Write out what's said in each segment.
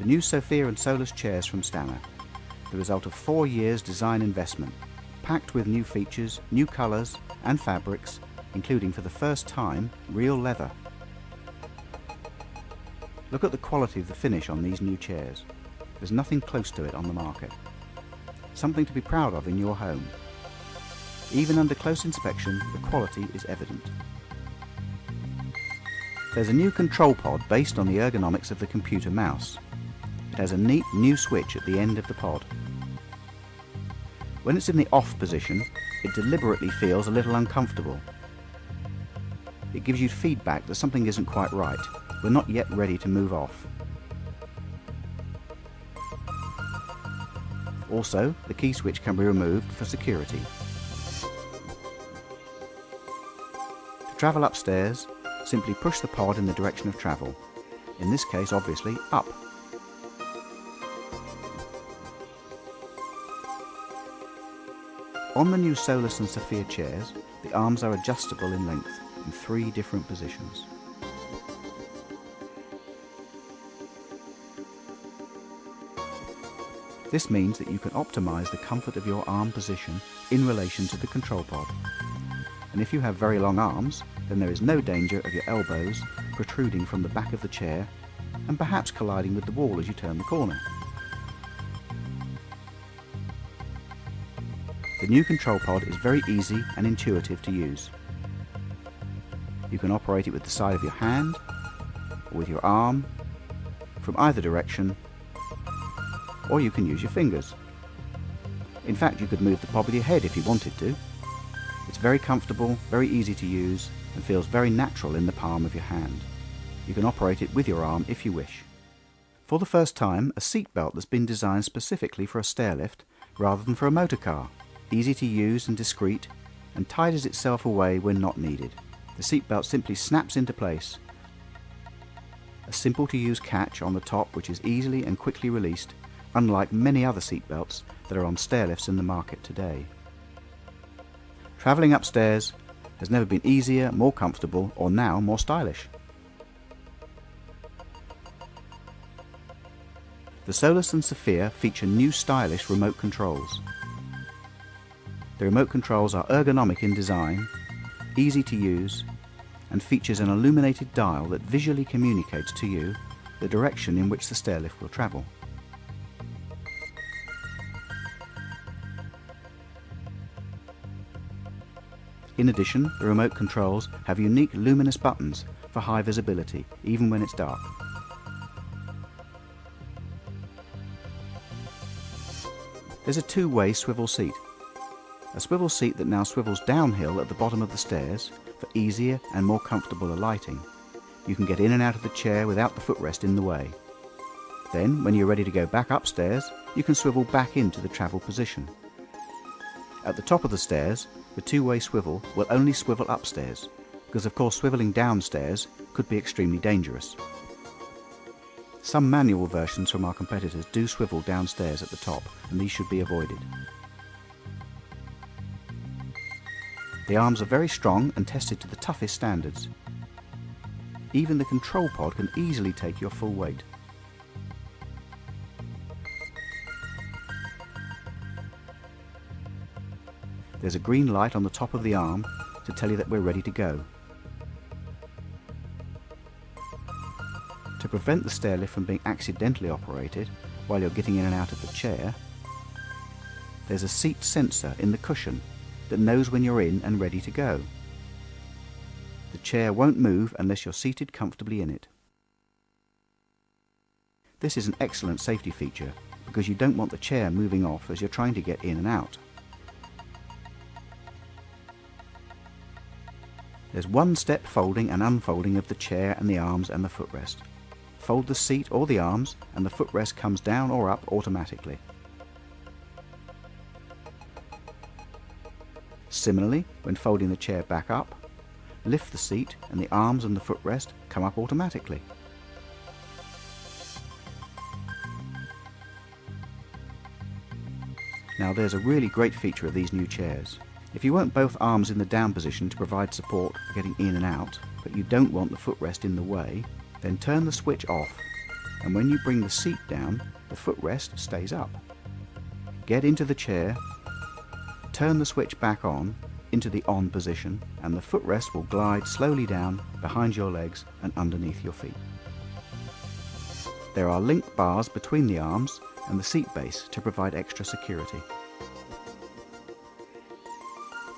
The new Sophia and Solus chairs from Stannah, the result of 4 years design investment, packed with new features, new colours and fabrics, including for the first time real leather. Look at the quality of the finish on these new chairs. There's nothing close to it on the market. Something to be proud of in your home. Even under close inspection, the quality is evident. There's a new control pod based on the ergonomics of the computer mouse. It has a neat new switch at the end of the pod. When it's in the off position, it deliberately feels a little uncomfortable. It gives you feedback that something isn't quite right. We're not yet ready to move off. Also, the key switch can be removed for security. To travel upstairs, simply push the pod in the direction of travel. In this case, obviously, up. On the new Solus and Sophia chairs, the arms are adjustable in length in 3 different positions. This means that you can optimize the comfort of your arm position in relation to the control pod. And if you have very long arms, then there is no danger of your elbows protruding from the back of the chair and perhaps colliding with the wall as you turn the corner. The new control pod is very easy and intuitive to use. You can operate it with the side of your hand or with your arm, from either direction, or you can use your fingers. In fact, you could move the pod with your head if you wanted to. It's very comfortable, very easy to use, and feels very natural in the palm of your hand. You can operate it with your arm if you wish. For the first time, a seat belt that's been designed specifically for a stairlift rather than for a motor car. Easy to use and discreet, and tidies itself away when not needed. The seat belt simply snaps into place. A simple to use catch on the top which is easily and quickly released, unlike many other seat belts that are on stairlifts in the market today. Travelling upstairs has never been easier, more comfortable, or now more stylish. The Solus and Sophia feature new stylish remote controls. The remote controls are ergonomic in design, easy to use, and features an illuminated dial that visually communicates to you the direction in which the stairlift will travel. In addition, the remote controls have unique luminous buttons for high visibility, even when it's dark. There's a 2-way swivel seat. A swivel seat that now swivels downhill at the bottom of the stairs for easier and more comfortable alighting. You can get in and out of the chair without the footrest in the way. Then, when you're ready to go back upstairs, you can swivel back into the travel position. At the top of the stairs, the 2-way swivel will only swivel upstairs, because of course swiveling downstairs could be extremely dangerous. Some manual versions from our competitors do swivel downstairs at the top, and these should be avoided. The arms are very strong and tested to the toughest standards. Even the control pod can easily take your full weight. There's a green light on the top of the arm to tell you that we're ready to go. To prevent the stairlift from being accidentally operated while you're getting in and out of the chair, there's a seat sensor in the cushion that knows when you're in and ready to go. The chair won't move unless you're seated comfortably in it. This is an excellent safety feature because you don't want the chair moving off as you're trying to get in and out. There's 1-step folding and unfolding of the chair and the arms and the footrest. Fold the seat or the arms and the footrest comes down or up automatically. Similarly, when folding the chair back up, lift the seat and the arms and the footrest come up automatically. Now there's a really great feature of these new chairs. If you want both arms in the down position to provide support for getting in and out, but you don't want the footrest in the way, then turn the switch off and when you bring the seat down, the footrest stays up. Get into the chair, turn the switch back on into the on position, and the footrest will glide slowly down behind your legs and underneath your feet. There are link bars between the arms and the seat base to provide extra security.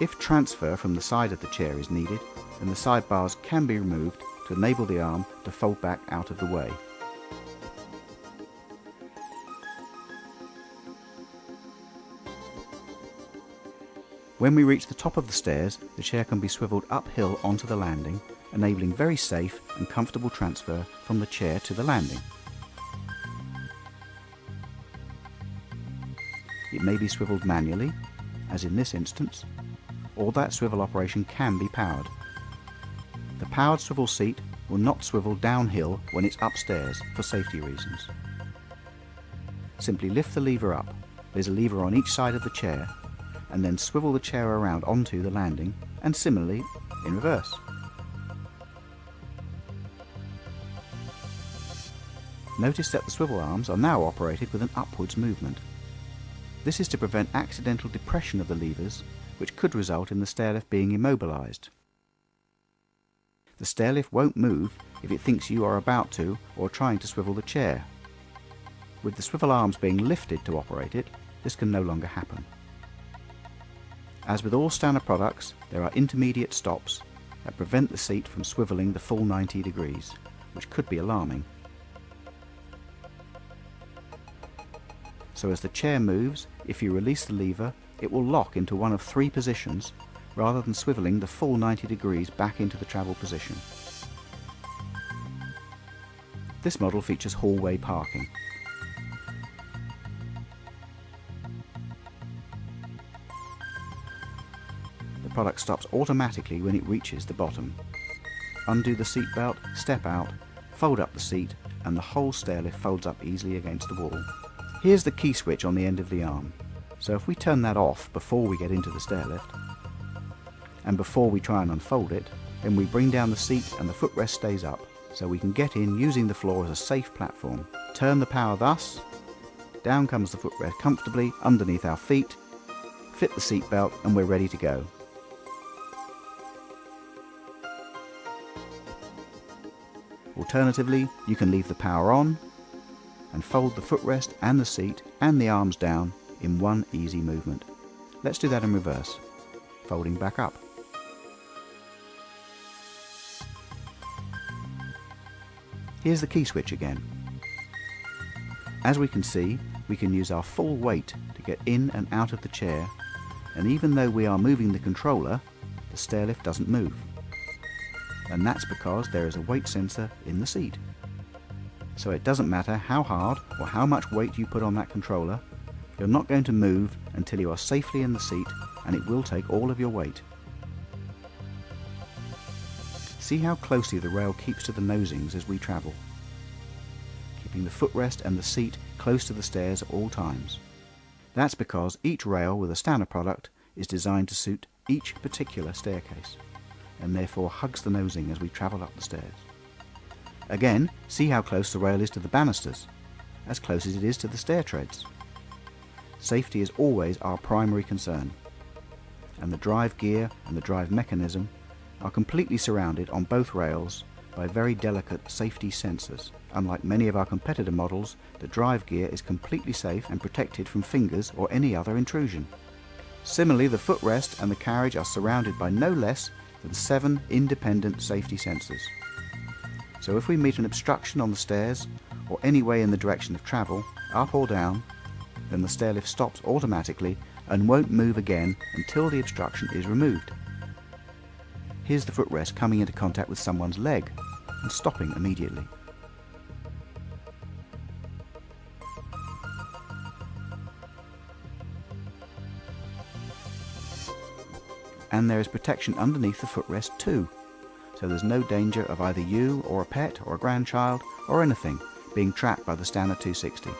If transfer from the side of the chair is needed, then the side bars can be removed to enable the arm to fold back out of the way. When we reach the top of the stairs, the chair can be swiveled uphill onto the landing, enabling very safe and comfortable transfer from the chair to the landing. It may be swiveled manually, as in this instance, or that swivel operation can be powered. The powered swivel seat will not swivel downhill when it's upstairs for safety reasons. Simply lift the lever up. There's a lever on each side of the chair, and then swivel the chair around onto the landing, and similarly in reverse. Notice that the swivel arms are now operated with an upwards movement. This is to prevent accidental depression of the levers, which could result in the stairlift being immobilized. The stairlift won't move if it thinks you are about to or trying to swivel the chair. With the swivel arms being lifted to operate it, this can no longer happen. As with all Stannah products, there are intermediate stops that prevent the seat from swivelling the full 90 degrees, which could be alarming. So as the chair moves, if you release the lever, it will lock into one of 3 positions rather than swivelling the full 90 degrees back into the travel position. This model features hallway parking. The product stops automatically when it reaches the bottom. Undo the seat belt, step out, fold up the seat, and the whole stairlift folds up easily against the wall. Here's the key switch on the end of the arm. So if we turn that off before we get into the stairlift, and before we try and unfold it, then we bring down the seat and the footrest stays up, so we can get in using the floor as a safe platform. Turn the power thus, down comes the footrest comfortably underneath our feet, fit the seat belt, and we're ready to go. Alternatively, you can leave the power on and fold the footrest and the seat and the arms down in one easy movement. Let's do that in reverse, folding back up. Here's the key switch again. As we can see, we can use our full weight to get in and out of the chair, and even though we are moving the controller, the stairlift doesn't move. And that's because there is a weight sensor in the seat. So it doesn't matter how hard or how much weight you put on that controller, you're not going to move until you are safely in the seat, and it will take all of your weight. See how closely the rail keeps to the nosings as we travel, keeping the footrest and the seat close to the stairs at all times. That's because each rail with a Stannah product is designed to suit each particular staircase, and therefore hugs the nosing as we travel up the stairs. Again, see how close the rail is to the banisters, as close as it is to the stair treads. Safety is always our primary concern, and the drive gear and the drive mechanism are completely surrounded on both rails by very delicate safety sensors. Unlike many of our competitor models, the drive gear is completely safe and protected from fingers or any other intrusion. Similarly, the footrest and the carriage are surrounded by no less than 7 independent safety sensors. So if we meet an obstruction on the stairs or any way in the direction of travel, up or down, then the stairlift stops automatically and won't move again until the obstruction is removed. Here's the footrest coming into contact with someone's leg and stopping immediately. And there is protection underneath the footrest too, so there's no danger of either you or a pet or a grandchild or anything being trapped by the Stannah 260.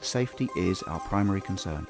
Safety is our primary concern.